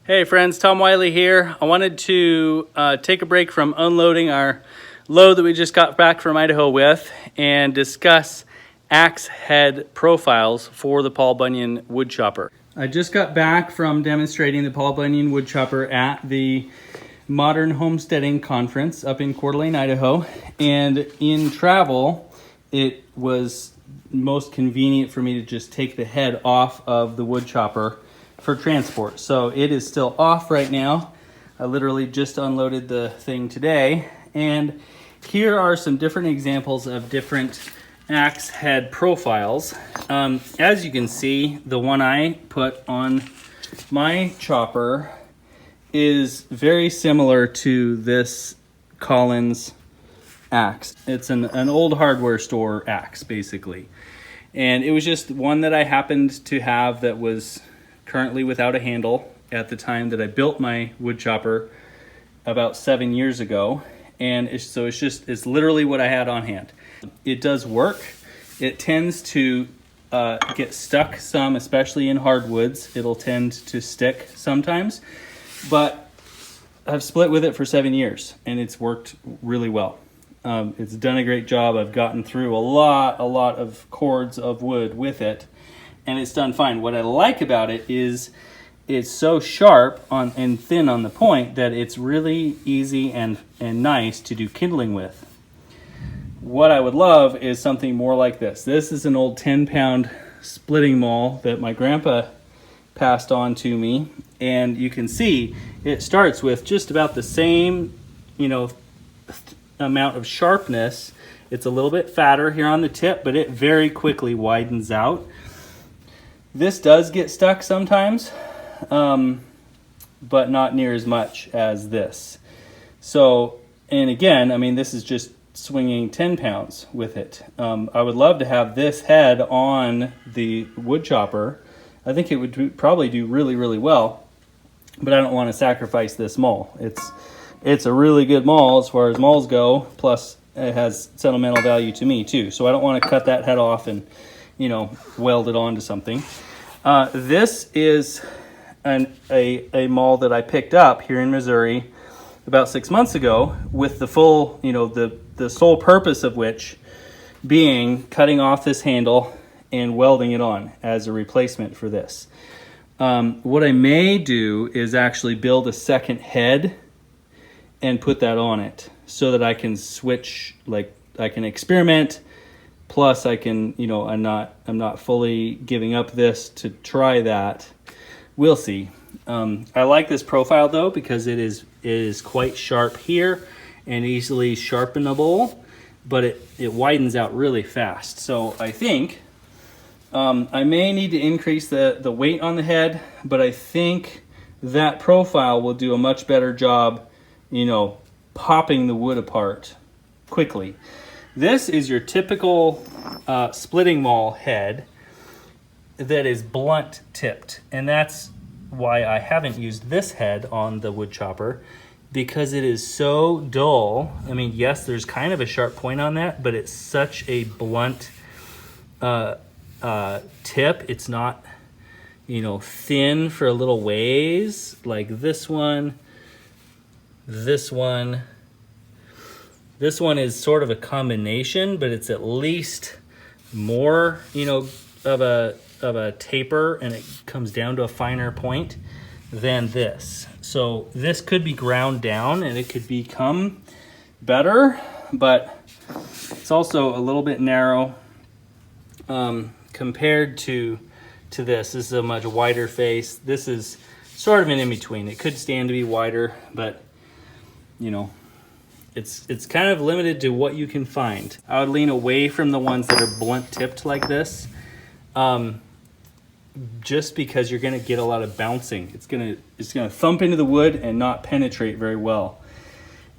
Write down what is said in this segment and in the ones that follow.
Hey friends, Tom Wiley here. I wanted to take a break from unloading our load that we just got back from Idaho with and discuss axe head profiles for the Paul Bunyan Wood Chopper. I just got back from demonstrating the Paul Bunyan Wood Chopper at the Modern Homesteading Conference up in Coeur d'Alene, Idaho. And in travel, it was most convenient for me to just take the head off of the wood chopper for transport. So it is still off right now. I literally just unloaded the thing today. And here are some different examples of different axe head profiles. As you can see, the one I put on my chopper is very similar to this Collins axe. It's an old hardware store axe, basically. And it was just one that I happened to have that was currently without a handle at the time that I built my wood chopper about 7 years ago. And it's literally what I had on hand. It does work. It tends to get stuck some, especially in hardwoods. It'll tend to stick sometimes, but I've split with it for 7 years and it's worked really well. It's done a great job. I've gotten through a lot of cords of wood with it, and it's done fine. What I like about it is it's so sharp and thin on the point that it's really easy and nice to do kindling with. What I would love is something more like this. This is an old 10-pound splitting maul that my grandpa passed on to me, and you can see it starts with just about the same, amount of sharpness. It's a little bit fatter here on the tip, but it very quickly widens out. This does get stuck sometimes, but not near as much as this. So, and again, this is just swinging 10 pounds with it. I would love to have this head on the wood chopper. I think it would probably do really, really well, but I don't want to sacrifice this maul. It's a really good maul as far as mauls go, plus it has sentimental value to me too. So I don't want to cut that head off and weld it onto something. This is a maul that I picked up here in Missouri about 6 months ago with the full, the sole purpose of which being cutting off this handle and welding it on as a replacement for this. What I may do is actually build a second head and put that on it so that I can switch, I can experiment. Plus I can, I'm not fully giving up this to try that. We'll see. I like this profile though, because it is quite sharp here and easily sharpenable, but it widens out really fast. So I think I may need to increase the weight on the head, but I think that profile will do a much better job, popping the wood apart quickly. This is your typical splitting maul head that is blunt tipped, and that's why I haven't used this head on the wood chopper, because it is so dull. Yes, there's kind of a sharp point on that, but it's such a blunt tip. It's not, thin for a little ways like this one. This one is sort of a combination, but it's at least more, of a taper, and it comes down to a finer point than this. So this could be ground down and it could become better, but it's also a little bit narrow compared to this. This is a much wider face. This is sort of an in-between. It could stand to be wider, but it's kind of limited to what you can find. I would lean away from the ones that are blunt tipped like this, just because you're gonna get a lot of bouncing. It's gonna thump into the wood and not penetrate very well.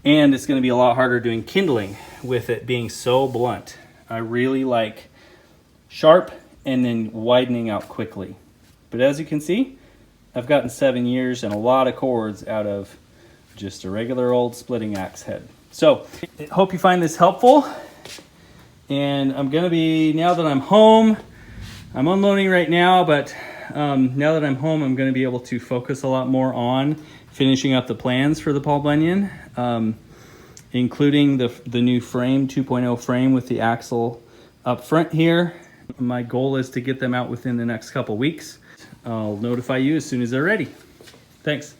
And it's gonna be a lot harder doing kindling with it being so blunt. I really like sharp and then widening out quickly. But as you can see, I've gotten 7 years and a lot of cords out of just a regular old splitting axe head. So I hope you find this helpful. And I'm gonna be, now that I'm home, I'm unloading right now, but now that I'm home, I'm going to be able to focus a lot more on finishing up the plans for the Paul Bunyan, including the new frame, 2.0 frame with the axle up front here. My goal is to get them out within the next couple weeks. I'll notify you as soon as they're ready. Thanks.